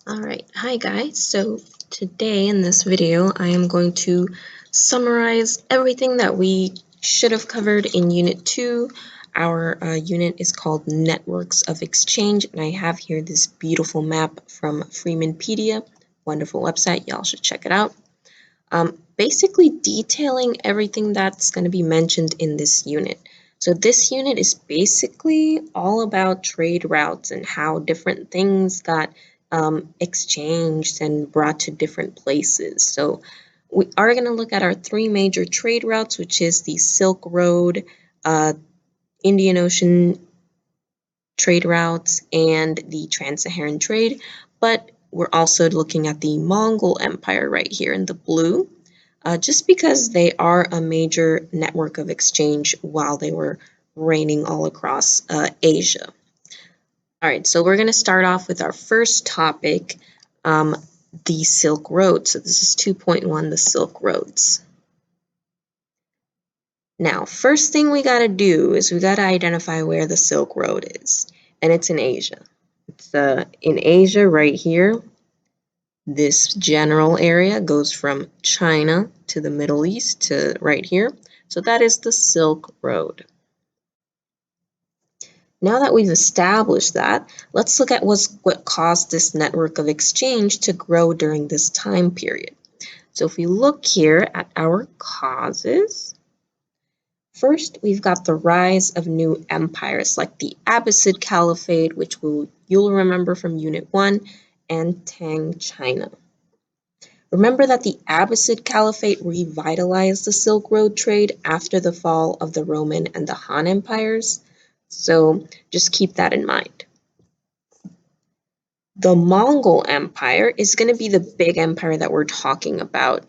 Alright, hi guys. So today in this video I am going to summarize everything that we should have covered in Unit 2. Our unit is called Networks of Exchange, and I have here this beautiful map from Freemanpedia. Wonderful website, y'all should check it out. Basically detailing everything that's going to be mentioned in this unit. So this unit is basically all about trade routes and how different things got exchanged and brought to different places. So we are going to look at our three major trade routes, which is the Silk Road, Indian Ocean trade routes, and the Trans-Saharan trade. But we're also looking at the Mongol Empire right here in the blue. Just because they are a major network of exchange while they were reigning all across Asia. All right, so we're going to start off with our first topic, the Silk Road. So this is 2.1, the Silk Roads. Now, first thing we got to do is we got to identify where the Silk Road is, and it's in Asia. It's in Asia right here. This general area goes from China to the Middle East to right here. So that is the Silk Road. Now that we've established that, let's look at what caused this network of exchange to grow during this time period. So if we look here at our causes, first we've got the rise of new empires like the Abbasid Caliphate, which you'll remember from Unit 1, and Tang China. Remember that the Abbasid Caliphate revitalized the Silk Road trade after the fall of the Roman and the Han empires, so just keep that in mind. The Mongol Empire is going to be the big empire that we're talking about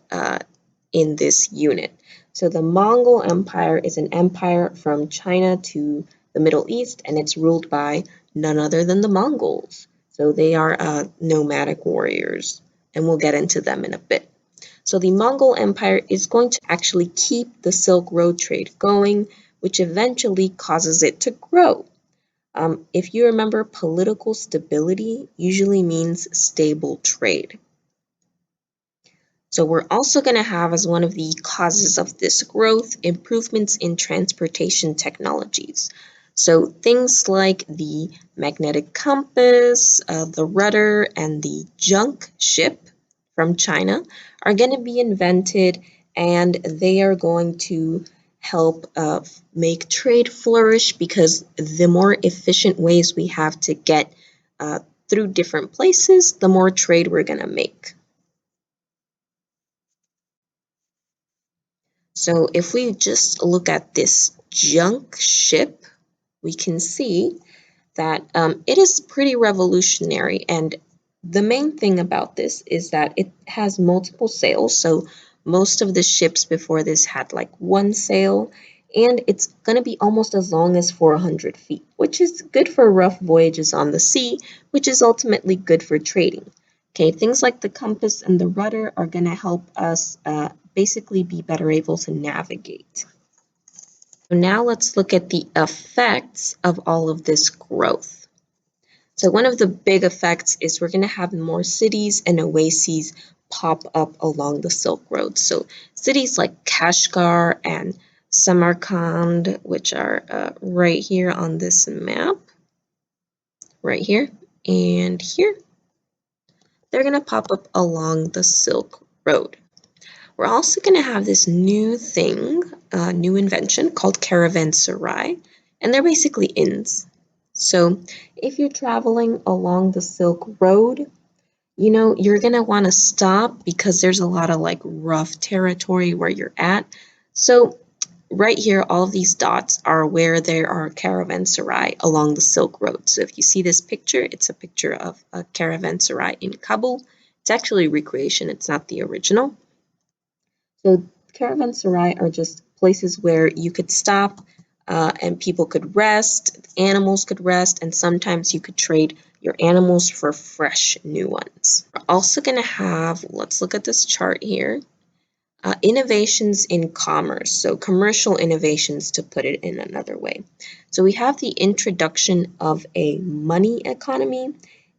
in this unit. So the Mongol Empire is an empire from China to the Middle East, and it's ruled by none other than the Mongols. So they are nomadic warriors, and we'll get into them in a bit. So the Mongol Empire is going to actually keep the Silk Road trade going, which eventually causes it to grow. If you remember, political stability usually means stable trade. So we're also going to have, as one of the causes of this growth, improvements in transportation technologies. So things like the magnetic compass, the rudder, and the junk ship from China are going to be invented, and they are going to help make trade flourish, because the more efficient ways we have to get through different places, the more trade we're going to make. So if we just look at this junk ship, we can see that it is pretty revolutionary. And the main thing about this is that it has multiple sails. So most of the ships before this had like one sail, and it's going to be almost as long as 400 feet, which is good for rough voyages on the sea, which is ultimately good for trading. Okay, things like the compass and the rudder are going to help us basically be better able to navigate. So now let's look at the effects of all of this growth. So one of the big effects is we're going to have more cities and oases pop up along the Silk Road. So cities like Kashgar and Samarkand, which are right here on this map, right here and here, they're going to pop up along the Silk Road. We're also going to have this new thing, new invention called caravanserai, and they're basically inns. So if you're traveling along the Silk Road, you're going to want to stop because there's a lot of like rough territory where you're at. So right here, all of these dots are where there are caravanserai along the Silk Road. So if you see this picture, it's a picture of a caravanserai in Kabul. It's actually a recreation, it's not the original. So caravanserai are just places where you could stop and people could rest, animals could rest, and sometimes you could trade your animals for fresh new ones. We're also going to have, let's look at this chart here, innovations in commerce, so commercial innovations to put it in another way. So we have the introduction of a money economy,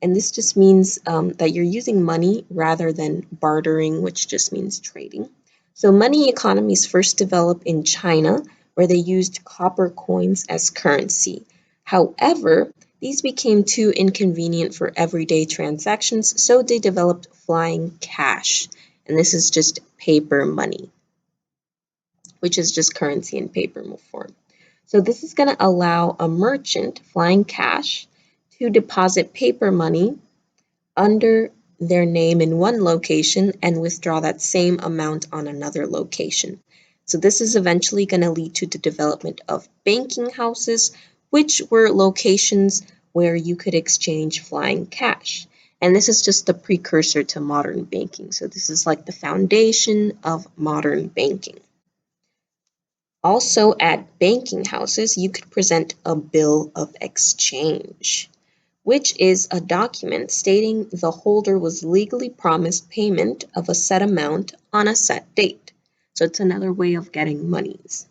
And this just means that you're using money rather than bartering, which just means trading. So money economies first developed in China, where they used copper coins as currency. However, these became too inconvenient for everyday transactions, so they developed flying cash. And this is just paper money, which is just currency in paper form. So this is going to allow a merchant flying cash to deposit paper money under their name in one location and withdraw that same amount on another location. So this is eventually going to lead to the development of banking houses, which were locations where you could exchange flying cash. And this is just the precursor to modern banking. So this is like the foundation of modern banking. Also, at banking houses, you could present a bill of exchange, which is a document stating the holder was legally promised payment of a set amount on a set date. So it's another way of getting monies.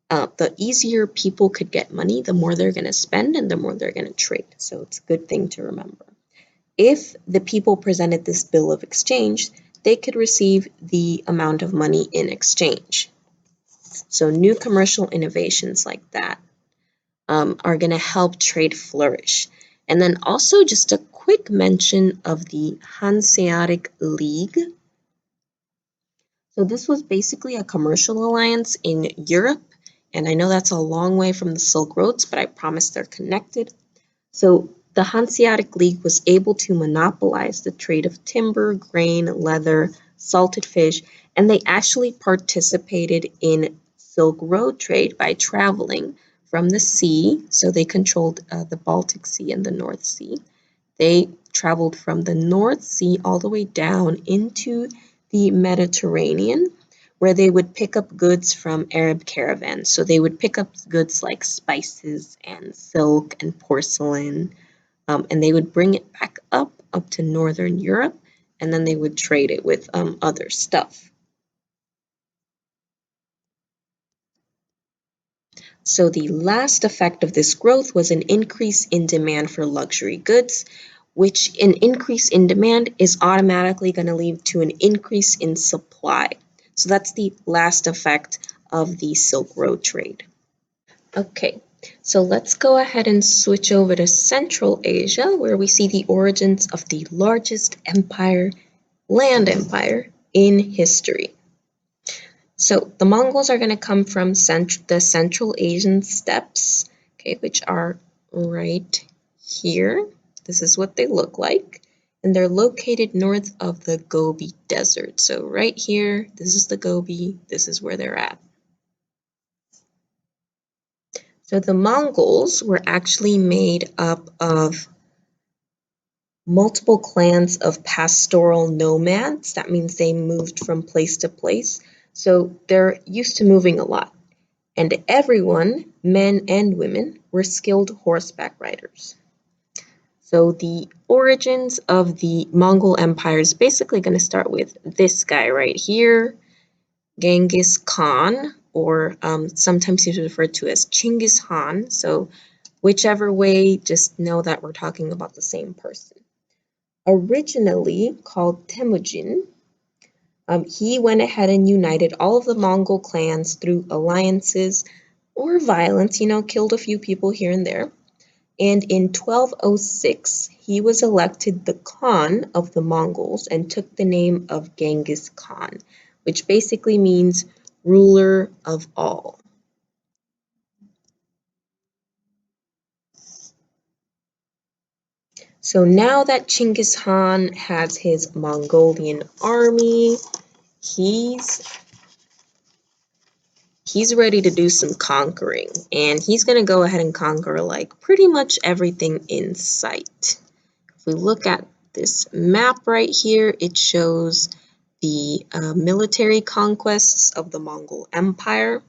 The easier people could get money, the more they're going to spend and the more they're going to trade. So it's a good thing to remember. If the people presented this bill of exchange, they could receive the amount of money in exchange. So new commercial innovations like that are going to help trade flourish. And then also just a quick mention of the Hanseatic League. So this was basically a commercial alliance in Europe, and I know that's a long way from the Silk Roads, but I promise they're connected. So the Hanseatic League was able to monopolize the trade of timber, grain, leather, salted fish, and they actually participated in Silk Road trade by traveling from the sea. So they controlled the Baltic Sea and the North Sea. They traveled from the North Sea all the way down into the Mediterranean, where they would pick up goods from Arab caravans. So they would pick up goods like spices and silk and porcelain, and they would bring it back up to Northern Europe, and then they would trade it with other stuff. So the last effect of this growth was an increase in demand for luxury goods, which an increase in demand is automatically going to lead to an increase in supply. So that's the last effect of the Silk Road trade. Okay, so let's go ahead and switch over to Central Asia, where we see the origins of the largest land empire in history. So the Mongols are going to come from the Central Asian steppes, okay, which are right here. This is what they look like. And they're located north of the Gobi Desert. So right here, this is the Gobi, this is where they're at. So the Mongols were actually made up of multiple clans of pastoral nomads. That means they moved from place to place. So they're used to moving a lot. And everyone, men and women, were skilled horseback riders. So the origins of the Mongol Empire is basically going to start with this guy right here, Genghis Khan, or sometimes he's referred to as Chinggis Khan. So whichever way, just know that we're talking about the same person. Originally called Temujin, he went ahead and united all of the Mongol clans through alliances or violence, killed a few people here and there. And in 1206, he was elected the Khan of the Mongols and took the name of Genghis Khan, which basically means ruler of all. So now that Chinggis Khan has his Mongolian army, he's ready to do some conquering, and he's going to go ahead and conquer like pretty much everything in sight. If we look at this map right here, it shows the military conquests of the Mongol Empire.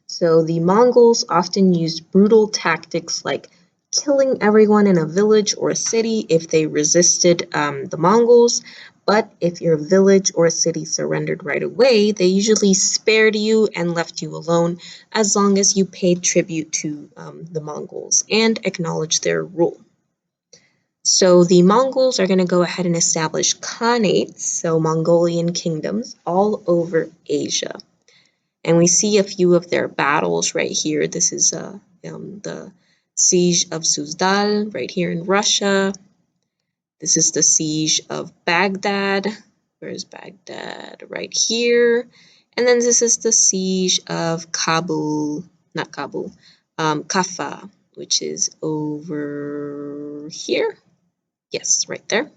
So the Mongols often used brutal tactics like killing everyone in a village or a city if they resisted the Mongols. But if your village or city surrendered right away, they usually spared you and left you alone as long as you paid tribute to the Mongols and acknowledged their rule. So the Mongols are going to go ahead and establish khanates, so Mongolian kingdoms, all over Asia. And we see a few of their battles right here. This is the siege of Suzdal right here in Russia. This is the siege of Baghdad. Where's Baghdad? Right here. And then this is the siege of Kabul, not Kabul, Kaffa, which is over here. Yes, right there.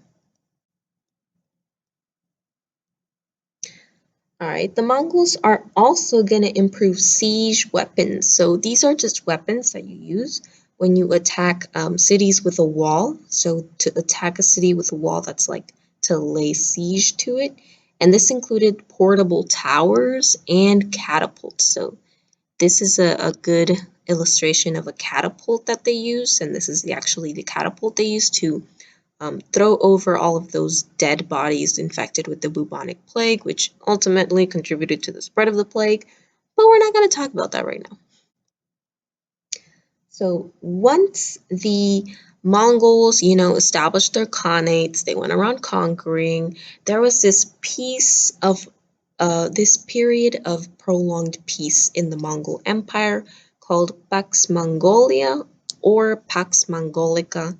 All right, the Mongols are also going to improve siege weapons. So these are just weapons that you use when you attack cities with a wall. So to attack a city with a wall, that's like to lay siege to it. And this included portable towers and catapults. So this is a good illustration of a catapult that they use. And this is actually the catapult they use to throw over all of those dead bodies infected with the bubonic plague, which ultimately contributed to the spread of the plague. But we're not going to talk about that right now. So once the Mongols, established their khanates, they went around conquering. There was this period of prolonged peace in the Mongol Empire called Pax Mongolia or Pax Mongolica,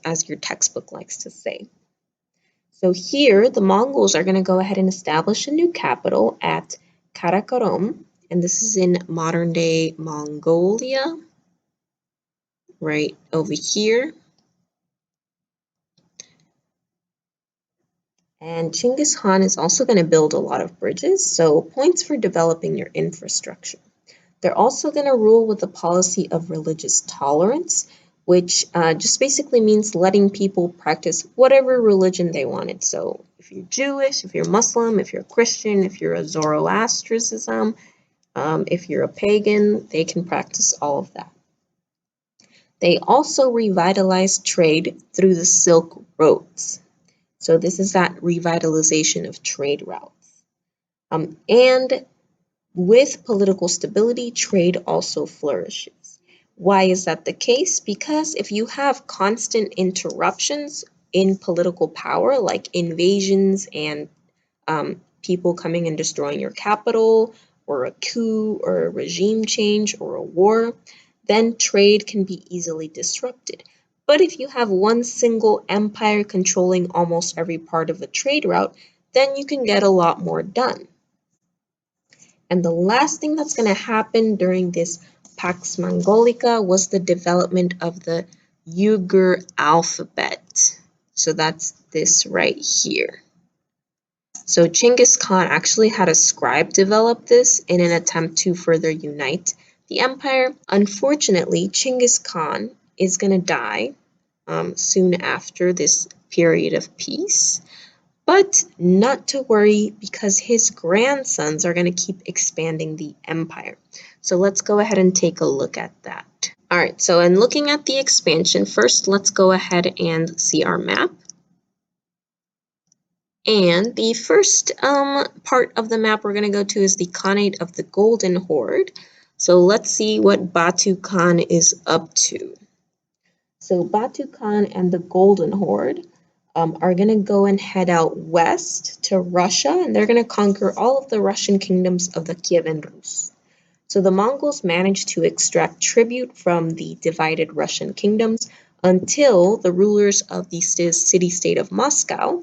as your textbook likes to say. So here, the Mongols are going to go ahead and establish a new capital at Karakorum, and this is in modern-day Mongolia, right over here. And Chinggis Khan is also going to build a lot of bridges, so points for developing your infrastructure. They're also going to rule with a policy of religious tolerance, which just basically means letting people practice whatever religion they wanted. So if you're Jewish, if you're Muslim, if you're Christian, if you're a Zoroastrianism, if you're a pagan, they can practice all of that. They also revitalized trade through the Silk Roads. So this is that revitalization of trade routes. And with political stability, trade also flourishes. Why is that the case? Because if you have constant interruptions in political power, like invasions and people coming and destroying your capital, or a coup, or a regime change, or a war, then trade can be easily disrupted. But if you have one single empire controlling almost every part of a trade route, then you can get a lot more done. And the last thing that's going to happen during this Pax Mongolica was the development of the Uyghur alphabet. So that's this right here. So Chinggis Khan actually had a scribe develop this in an attempt to further unite the empire. Unfortunately, Chinggis Khan is going to die soon after this period of peace. But not to worry, because his grandsons are going to keep expanding the empire. So let's go ahead and take a look at that. All right, so in looking at the expansion, first let's go ahead and see our map. And the first part of the map we're going to go to is the Khanate of the Golden Horde. So let's see what Batu Khan is up to. So Batu Khan and the Golden Horde are going to go and head out west to Russia, and they're going to conquer all of the Russian kingdoms of the Kievan Rus. So the Mongols managed to extract tribute from the divided Russian kingdoms until the rulers of the city-state of Moscow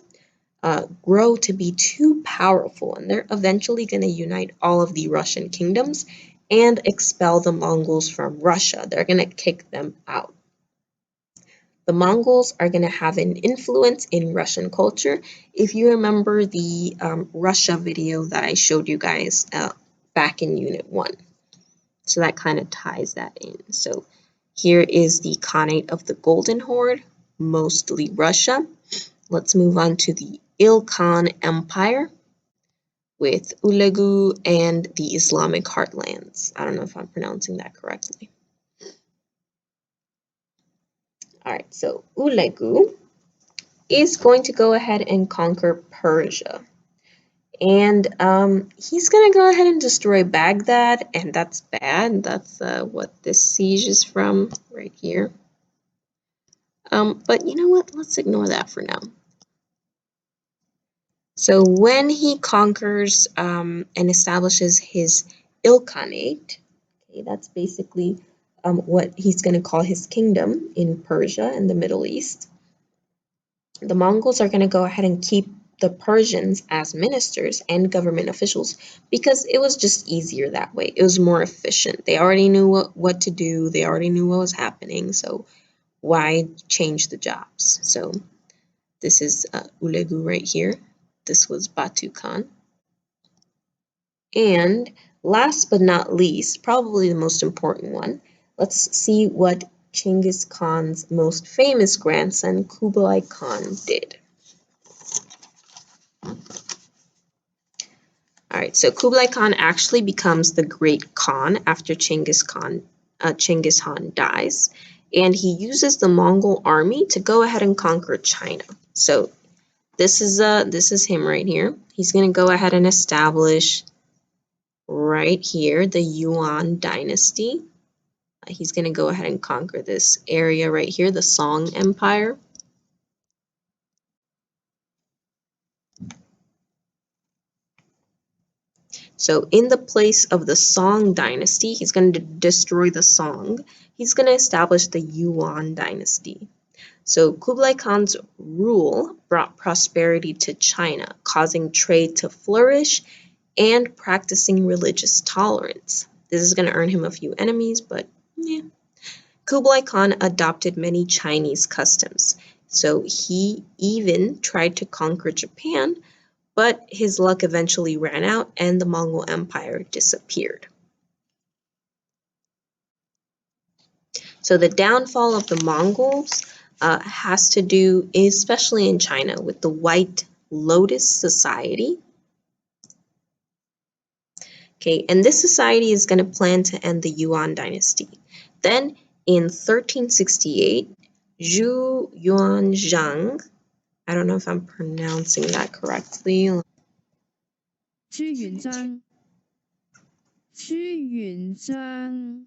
grow to be too powerful, and they're eventually going to unite all of the Russian kingdoms and expel the Mongols from Russia. They're going to kick them out. The Mongols are going to have an influence in Russian culture. If you remember the Russia video that I showed you guys back in Unit 1. So that kind of ties that in. So here is the Khanate of the Golden Horde, mostly Russia. Let's move on to the Ilkhan Empire with Ulegu and the Islamic Heartlands. I don't know if I'm pronouncing that correctly. All right, so Ulegu is going to go ahead and conquer Persia. And he's going to go ahead and destroy Baghdad, and that's bad. That's what this siege is from right here. But you know what? Let's ignore that for now. So when he conquers and establishes his Ilkhanate, okay, that's basically what he's going to call his kingdom in Persia and the Middle East. The Mongols are going to go ahead and keep the Persians as ministers and government officials because it was just easier that way. It was more efficient. They already knew what to do. They already knew what was happening. So why change the jobs? So this is Ulegu right here. This was Batu Khan. And last but not least, probably the most important one, let's see what Genghis Khan's most famous grandson, Kublai Khan, did. All right, so Kublai Khan actually becomes the Great Khan after Genghis Khan dies, and he uses the Mongol army to go ahead and conquer China. So this is him right here. He's going to go ahead and establish right here the Yuan dynasty. He's going to go ahead and conquer this area right here, the Song Empire. So in the place of the Song dynasty, he's going to destroy the Song. He's going to establish the Yuan dynasty. So Kublai Khan's rule brought prosperity to China, causing trade to flourish and practicing religious tolerance. This is going to earn him a few enemies, but yeah. Kublai Khan adopted many Chinese customs. So he even tried to conquer Japan, but his luck eventually ran out and the Mongol Empire disappeared. So the downfall of the Mongols has to do, especially in China, with the White Lotus Society. Okay, and this society is going to plan to end the Yuan dynasty. Then in 1368, Zhu Yuanzhang, I don't know if I'm pronouncing that correctly. 屈允章，屈允章。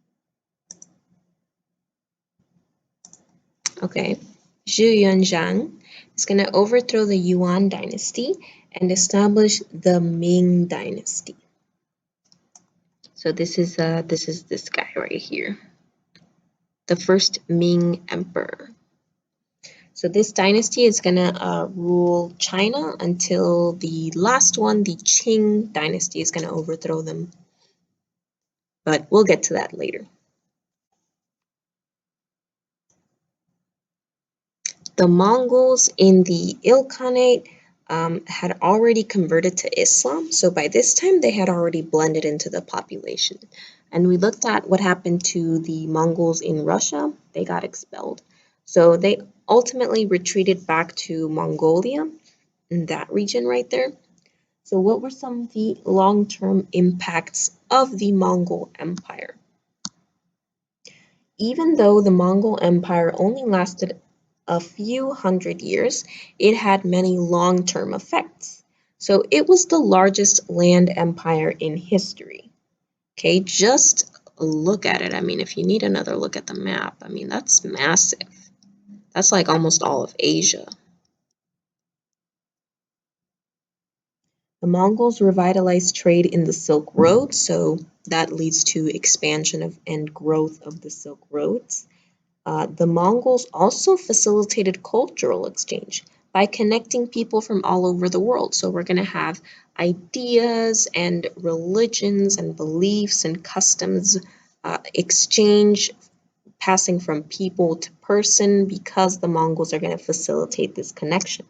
Okay, Zhu Yuanzhang is going to overthrow the Yuan dynasty and establish the Ming dynasty. So this is this guy right here, the first Ming emperor. So this dynasty is going to rule China until the last one, the Qing dynasty, is going to overthrow them. But we'll get to that later. The Mongols in the Ilkhanate had already converted to Islam. So by this time, they had already blended into the population. And we looked at what happened to the Mongols in Russia. They got expelled. So they ultimately retreated back to Mongolia, in that region right there. So what were some of the long-term impacts of the Mongol Empire? Even though the Mongol Empire only lasted a few hundred years, it had many long-term effects. So it was the largest land empire in history. Okay, just look at it. I mean, if you need another look at the map, I mean, that's massive. That's like almost all of Asia. The Mongols revitalized trade in the Silk Road, so that leads to expansion of and growth of the Silk Roads. The Mongols also facilitated cultural exchange by connecting people from all over the world. So we're going to have ideas and religions and beliefs and customs exchange passing from people to person because the Mongols are going to facilitate this connection.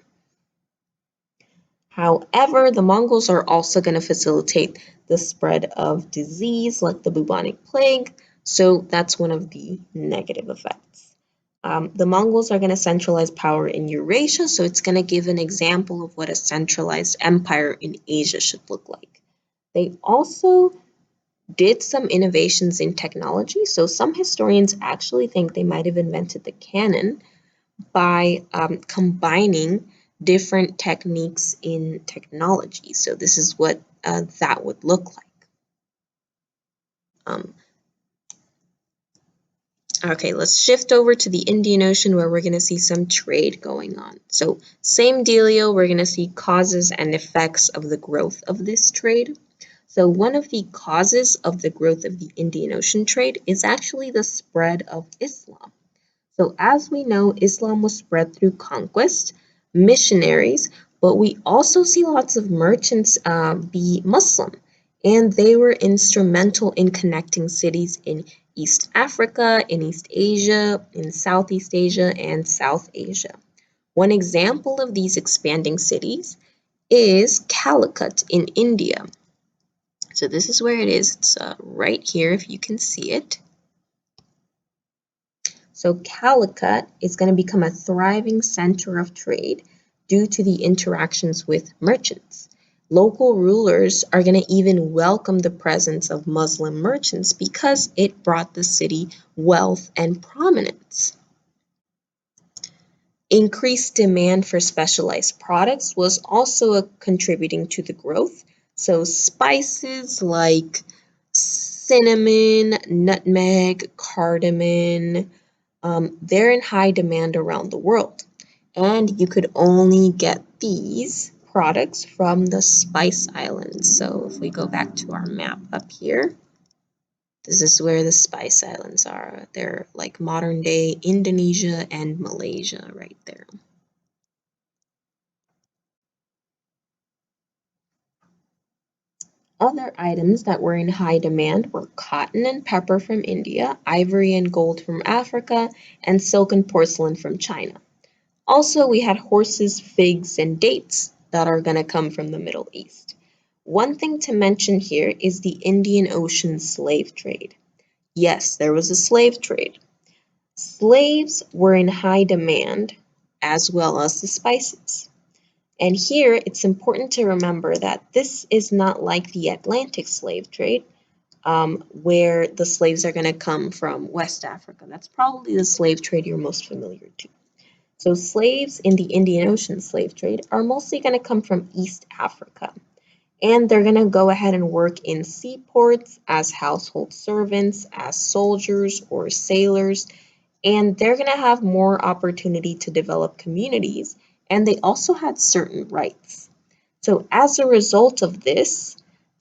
However, the Mongols are also going to facilitate the spread of disease like the bubonic plague, so that's one of the negative effects. The Mongols are going to centralize power in Eurasia, so it's going to give an example of what a centralized empire in Asia should look like. They also did some innovations in technology, so some historians actually think they might have invented the cannon by combining different techniques in technology. So this is what that would look like. Okay, let's shift over to the Indian Ocean where we're going to see some trade going on. So same dealio, we're going to see causes and effects of the growth of this trade. So one of the causes of the growth of the Indian Ocean trade is actually the spread of Islam. So as we know, Islam was spread through conquest, missionaries, but we also see lots of merchants be Muslim, and they were instrumental in connecting cities in East Africa, in East Asia, in Southeast Asia, and South Asia. One example of these expanding cities is Calicut in India. So this is where it is. It's right here if you can see it. So Calicut is going to become a thriving center of trade due to the interactions with merchants. Local rulers are going to even welcome the presence of Muslim merchants because it brought the city wealth and prominence. Increased demand for specialized products was also contributing to the growth. So spices like cinnamon, nutmeg, cardamom, they're in high demand around the world. And you could only get these products from the Spice Islands. So if we go back to our map up here, this is where the Spice Islands are. They're like modern day Indonesia and Malaysia right there. Other items that were in high demand were cotton and pepper from India, ivory and gold from Africa, and silk and porcelain from China. Also, we had horses, figs, and dates that are going to come from the Middle East. One thing to mention here is the Indian Ocean slave trade. Yes, there was a slave trade. Slaves were in high demand as well as the spices. And here it's important to remember that this is not like the Atlantic slave trade, where the slaves are going to come from West Africa. That's probably the slave trade you're most familiar to. So slaves in the Indian Ocean slave trade are mostly going to come from East Africa. And they're going to go ahead and work in seaports as household servants, as soldiers or sailors, and they're going to have more opportunity to develop communities, and they also had certain rights. So as a result of this,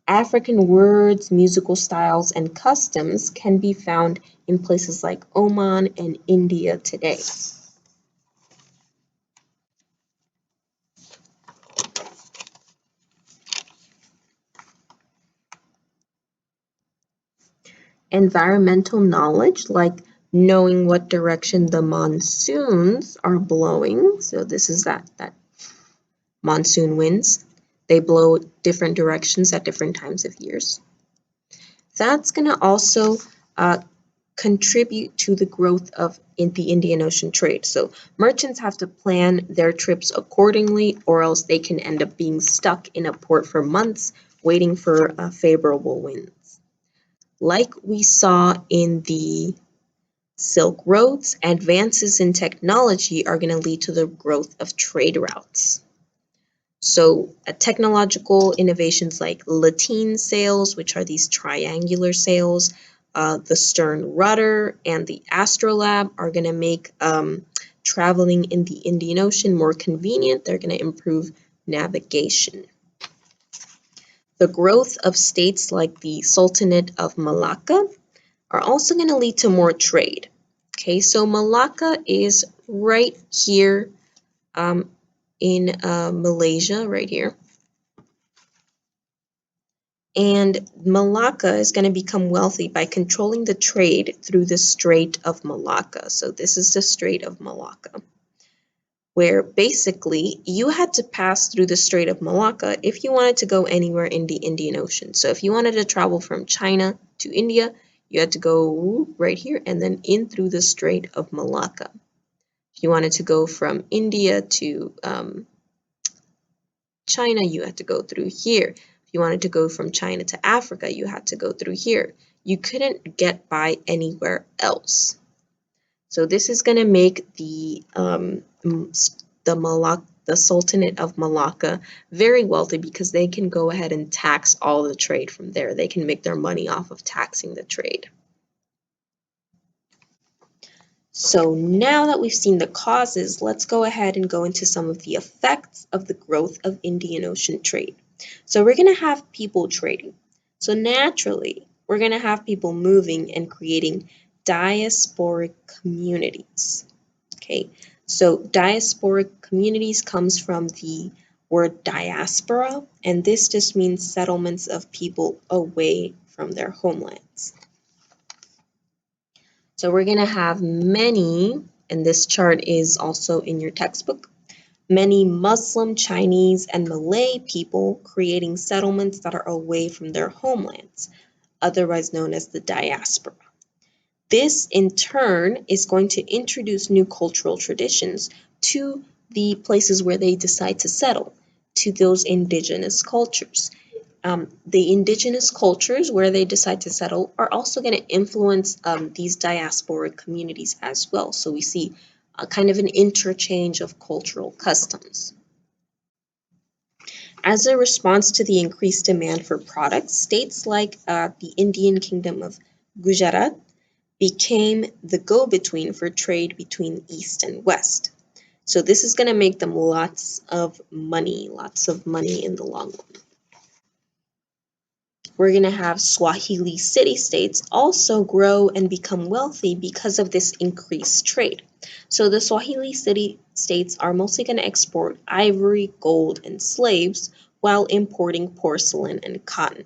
African words, musical styles, and customs can be found in places like Oman and India today. Environmental knowledge, like knowing what direction the monsoons are blowing. So this is that monsoon winds. They blow different directions at different times of years. That's going to also contribute to the growth of the Indian Ocean trade. So merchants have to plan their trips accordingly, or else they can end up being stuck in a port for months waiting for favorable winds. Like we saw in the Silk Roads, advances in technology are going to lead to the growth of trade routes. So technological innovations like lateen sails, which are these triangular sails, the stern rudder, and the astrolabe are going to make traveling in the Indian Ocean more convenient. They're going to improve navigation. The growth of states like the Sultanate of Malacca are also going to lead to more trade. Okay, so Malacca is right here in Malaysia, right here. And Malacca is going to become wealthy by controlling the trade through the Strait of Malacca. So this is the Strait of Malacca, where basically you had to pass through the Strait of Malacca if you wanted to go anywhere in the Indian Ocean. So if you wanted to travel from China to India, you had to go right here and then in through the Strait of Malacca. If you wanted to go from India to China, you had to go through here. If you wanted to go from China to Africa, you had to go through here. You couldn't get by anywhere else. So this is going to make the Sultanate of Malacca very wealthy because they can go ahead and tax all the trade from there. They can make their money off of taxing the trade. So now that we've seen the causes, let's go ahead and go into some of the effects of the growth of Indian Ocean trade. So we're going to have people trading. So naturally, we're going to have people moving and creating diasporic communities. Okay, so diasporic communities comes from the word diaspora, and this just means settlements of people away from their homelands. So we're going to have many, and this chart is also in your textbook, many Muslim, Chinese, and Malay people creating settlements that are away from their homelands, otherwise known as the diaspora. This, in turn, is going to introduce new cultural traditions to the places where they decide to settle, to those indigenous cultures. The indigenous cultures where they decide to settle are also going to influence these diasporic communities as well. So we see kind of an interchange of cultural customs. As a response to the increased demand for products, states like the Indian Kingdom of Gujarat became the go-between for trade between East and West. So this is going to make them lots of money in the long run. We're going to have Swahili city-states also grow and become wealthy because of this increased trade. So the Swahili city-states are mostly going to export ivory, gold, and slaves while importing porcelain and cotton.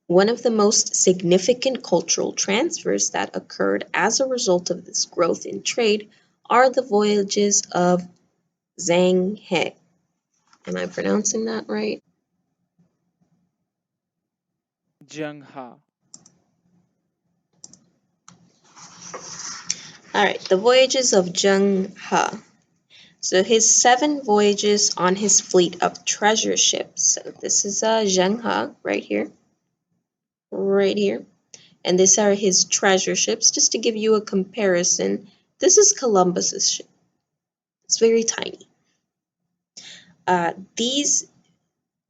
One of the most significant cultural transfers that occurred as a result of this growth in trade are the voyages of Zhang He. Am I pronouncing that right? Zheng He. All right, the voyages of Zheng He. So his 7 voyages on his fleet of treasure ships. So this is Zheng He right here. And these are his treasure ships. Just to give you a comparison, this is Columbus's ship. It's very tiny. These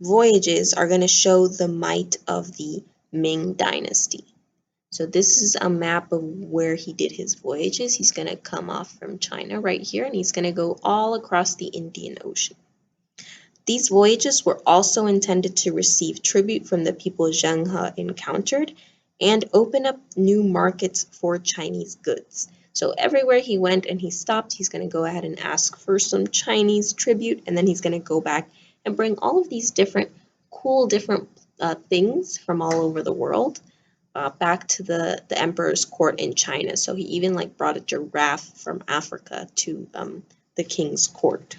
voyages are going to show the might of the Ming Dynasty. So this is a map of where he did his voyages. He's going to come off from China right here, and he's going to go all across the Indian Ocean. These voyages were also intended to receive tribute from the people Zheng He encountered and open up new markets for Chinese goods. So everywhere he went and he stopped, he's going to go ahead and ask for some Chinese tribute, and then he's going to go back and bring all of these different things from all over the world back to the emperor's court in China. So he even brought a giraffe from Africa to the king's court.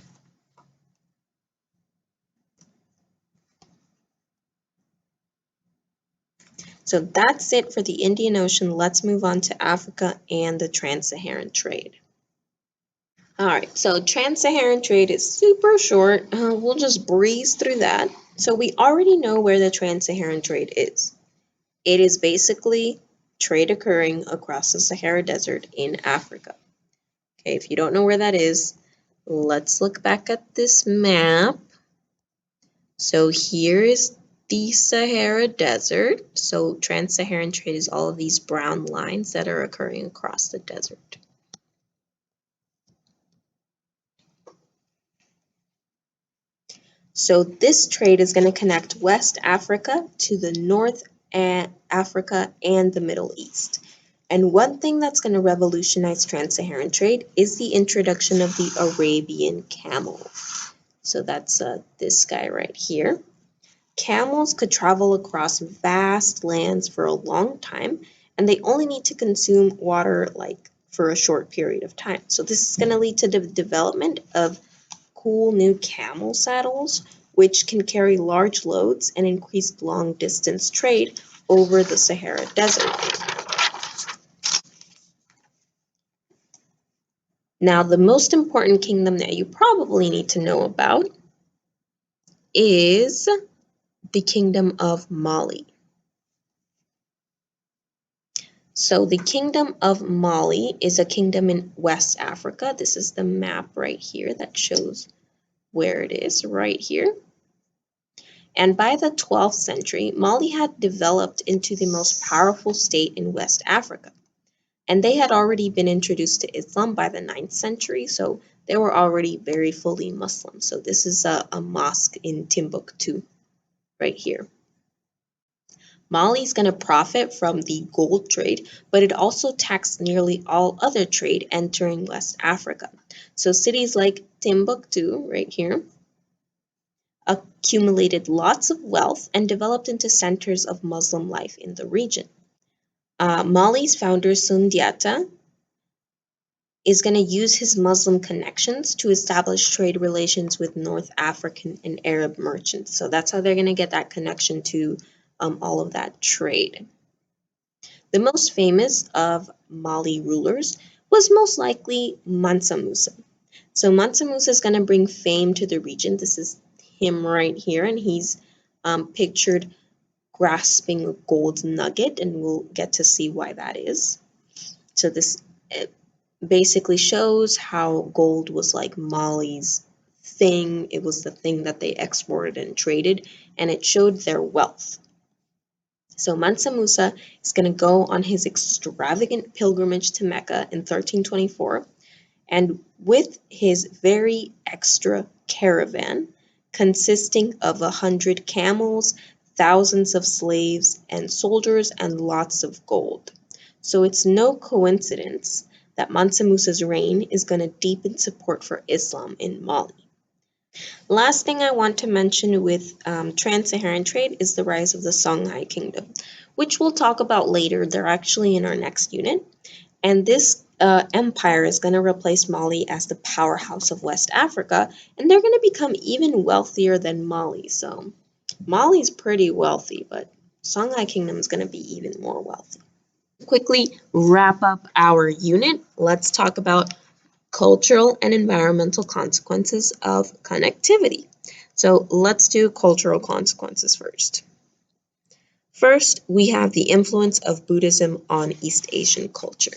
So that's it for the Indian Ocean. Let's move on to Africa and the Trans-Saharan trade. All right, so Trans-Saharan trade is super short. We'll just breeze through that. So we already know where the Trans-Saharan trade is. It is basically trade occurring across the Sahara Desert in Africa. Okay, if you don't know where that is, let's look back at this map. So here is the Sahara Desert. So Trans-Saharan trade is all of these brown lines that are occurring across the desert. So this trade is going to connect West Africa to the North Africa and the Middle East. And one thing that's going to revolutionize Trans-Saharan trade is the introduction of the Arabian camel. So that's this guy right here. Camels could travel across vast lands for a long time, and they only need to consume water for a short period of time. So this is going to lead to the development of cool new camel saddles, which can carry large loads and increase long-distance trade over the Sahara Desert. Now, the most important kingdom that you probably need to know about is the Kingdom of Mali. So the Kingdom of Mali is a kingdom in West Africa. This is the map right here that shows where it is right here. And by the 12th century, Mali had developed into the most powerful state in West Africa. And they had already been introduced to Islam by the 9th century, so they were already very fully Muslim. So this is a mosque in Timbuktu right here. Mali is going to profit from the gold trade, but it also taxed nearly all other trade entering West Africa. So cities like Timbuktu, right here, accumulated lots of wealth and developed into centers of Muslim life in the region. Mali's founder, Sundiata, is going to use his Muslim connections to establish trade relations with North African and Arab merchants. So that's how they're going to get that connection to all of that trade. The most famous of Mali rulers was most likely Mansa Musa. So Mansa Musa is going to bring fame to the region. This is him right here, and he's pictured grasping a gold nugget, and we'll get to see why that is. So this basically shows how gold was like Mali's thing. It was the thing that they exported and traded, and it showed their wealth. So Mansa Musa is going to go on his extravagant pilgrimage to Mecca in 1324, and with his very extra caravan, consisting of 100 camels, thousands of slaves and soldiers, and lots of gold. So it's no coincidence that Mansa Musa's reign is going to deepen support for Islam in Mali. Last thing I want to mention with trans-Saharan trade is the rise of the Songhai Kingdom, which we'll talk about later. They're actually in our next unit. And this empire is going to replace Mali as the powerhouse of West Africa, and they're going to become even wealthier than Mali. So Mali's pretty wealthy, but Songhai Kingdom is going to be even more wealthy. Quickly wrap up our unit. Let's talk about cultural and environmental consequences of connectivity. So let's do cultural consequences first. First, we have the influence of Buddhism on East Asian culture.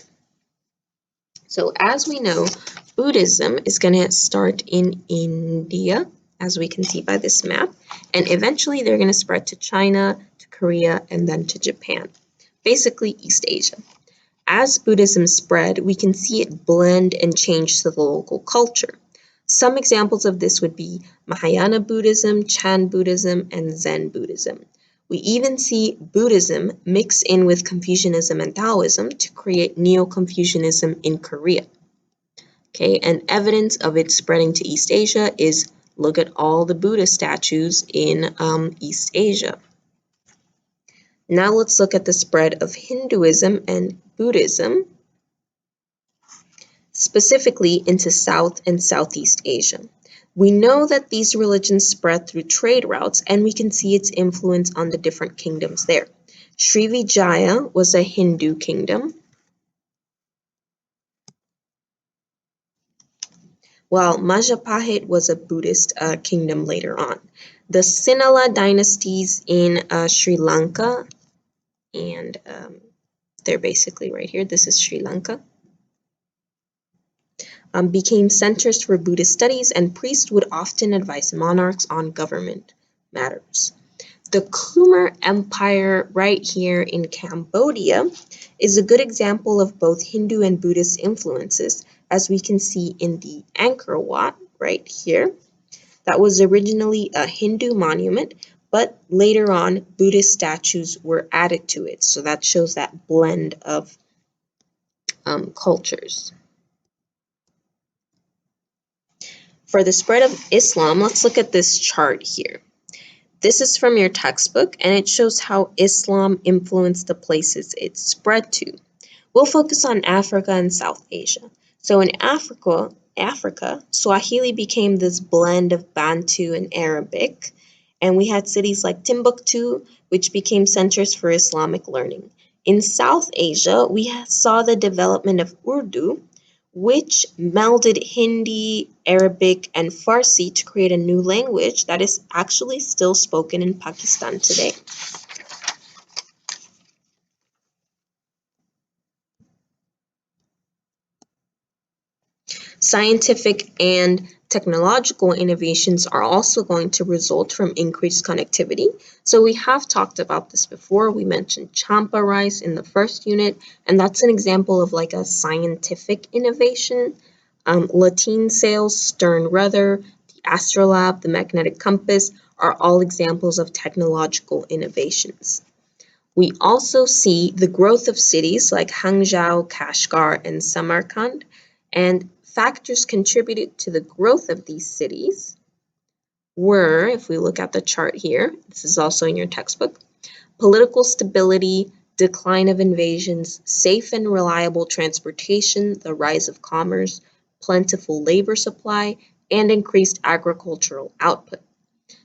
So as we know, Buddhism is going to start in India, as we can see by this map, and eventually they're going to spread to China, to Korea, and then to Japan, basically East Asia. As Buddhism spread, we can see it blend and change to the local culture. Some examples of this would be Mahayana Buddhism, Chan Buddhism, and Zen Buddhism. We even see Buddhism mix in with Confucianism and Taoism to create Neo-Confucianism in Korea. Okay, and evidence of it spreading to East Asia is look at all the Buddha statues in East Asia. Now let's look at the spread of Hinduism and Buddhism, specifically into South and Southeast Asia. We know that these religions spread through trade routes, and we can see its influence on the different kingdoms there. Srivijaya was a Hindu kingdom, while Majapahit was a Buddhist kingdom later on. The Sinhala dynasties in Sri Lanka, and they're basically right here, this is Sri Lanka, became centers for Buddhist studies, and priests would often advise monarchs on government matters. The Khmer Empire right here in Cambodia is a good example of both Hindu and Buddhist influences, as we can see in the Angkor Wat right here. That was originally a Hindu monument, but later on Buddhist statues were added to it. So that shows that blend of cultures. For the spread of Islam, let's look at this chart here. This is from your textbook, and it shows how Islam influenced the places it spread to. We'll focus on Africa and South Asia. So in Africa, Swahili became this blend of Bantu and Arabic, and we had cities like Timbuktu, which became centers for Islamic learning. In South Asia, we saw the development of Urdu, which melded Hindi, Arabic, and Farsi to create a new language that is actually still spoken in Pakistan today. Scientific and technological innovations are also going to result from increased connectivity. So we have talked about this before. We mentioned Champa rice in the first unit, and that's an example of like a scientific innovation. Latin sails, stern rudder, the astrolabe, the magnetic compass are all examples of technological innovations. We also see the growth of cities like Hangzhou, Kashgar, and Samarkand, and factors contributed to the growth of these cities were, if we look at the chart here, this is also in your textbook, political stability, decline of invasions, safe and reliable transportation, the rise of commerce, plentiful labor supply, and increased agricultural output.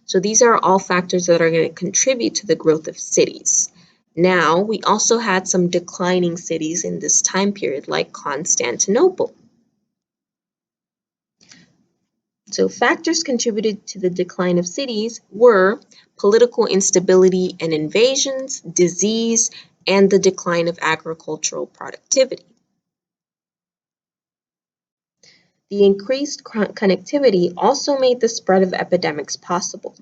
So these are all factors that are going to contribute to the growth of cities. Now, we also had some declining cities in this time period, like Constantinople. So factors contributed to the decline of cities were political instability and invasions, disease, and the decline of agricultural productivity. The increased connectivity also made the spread of epidemics possible.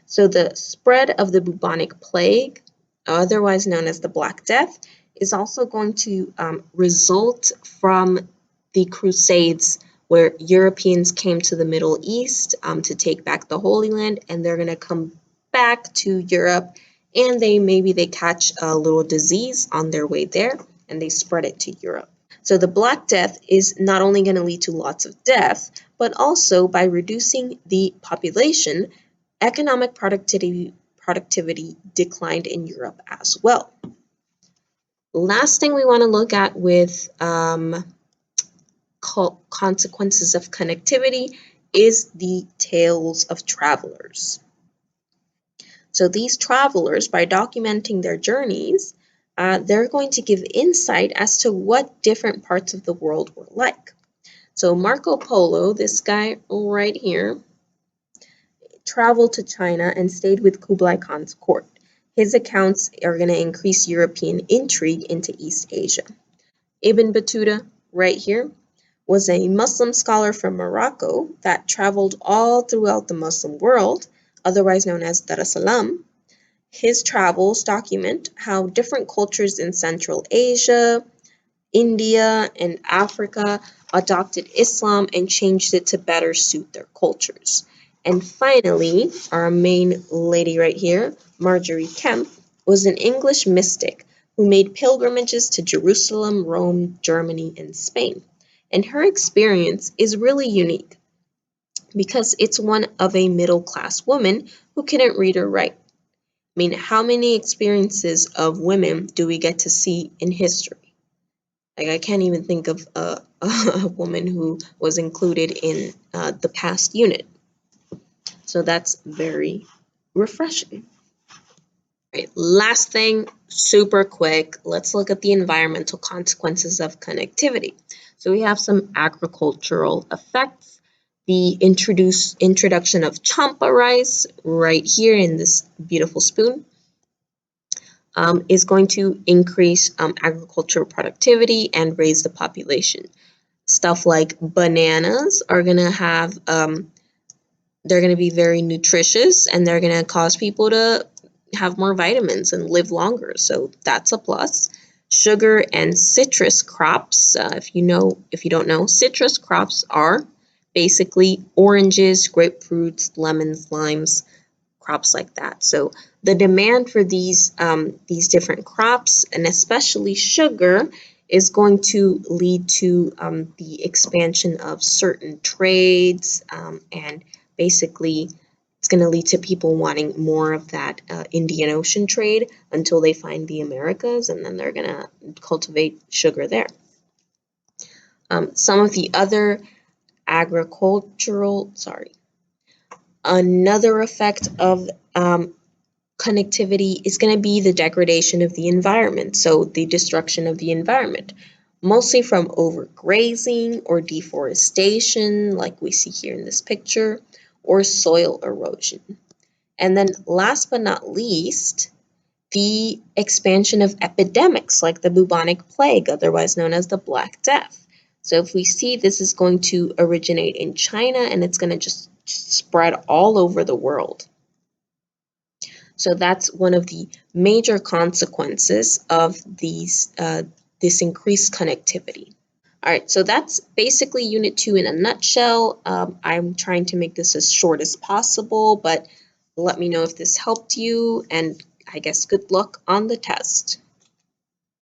So the spread of the bubonic plague, otherwise known as the Black Death, is also going to result from the Crusades, where Europeans came to the Middle East to take back the Holy Land, and they're going to come back to Europe, and maybe they catch a little disease on their way there, and they spread it to Europe. So the Black Death is not only going to lead to lots of death, but also by reducing the population, economic productivity declined in Europe as well. Last thing we want to look at with consequences of connectivity is the tales of travelers. So these travelers, by documenting their journeys, they're going to give insight as to what different parts of the world were like. So Marco Polo, this guy right here, traveled to China and stayed with Kublai Khan's court. His accounts are going to increase European intrigue into East Asia. Ibn Battuta, right here, was a Muslim scholar from Morocco that traveled all throughout the Muslim world, otherwise known as Dar es Salaam. His travels document how different cultures in Central Asia, India, and Africa adopted Islam and changed it to better suit their cultures. And finally, our main lady right here, Margery Kempe, was an English mystic who made pilgrimages to Jerusalem, Rome, Germany, and Spain. And her experience is really unique because it's one of a middle-class woman who couldn't read or write. I mean, how many experiences of women do we get to see in history? Like, I can't even think of a woman who was included in the past unit. So that's very refreshing. Right, last thing, super quick, let's look at the environmental consequences of connectivity. So we have some agricultural effects. The introduction of Champa rice right here in this beautiful spoon is going to increase agricultural productivity and raise the population. Stuff like bananas are going to have, they're going to be very nutritious, and they're going to cause people to have more vitamins and live longer. So that's a plus. Sugar and citrus crops, if you don't know, citrus crops are basically oranges, grapefruits, lemons, limes, crops like that. So the demand for these different crops, and especially sugar, is going to lead to the expansion of certain trades, and basically it's going to lead to people wanting more of that Indian Ocean trade until they find the Americas, and then they're going to cultivate sugar there. Some of the other another effect of connectivity is going to be the degradation of the environment, so the destruction of the environment, mostly from overgrazing or deforestation, like we see here in this picture, or soil erosion. And then last but not least, the expansion of epidemics like the bubonic plague, otherwise known as the Black Death. So if we see this is going to originate in China and it's going to just spread all over the world. So that's one of the major consequences of this increased connectivity. All right, so that's basically Unit 2 in a nutshell. I'm trying to make this as short as possible, but let me know if this helped you, and I guess good luck on the test.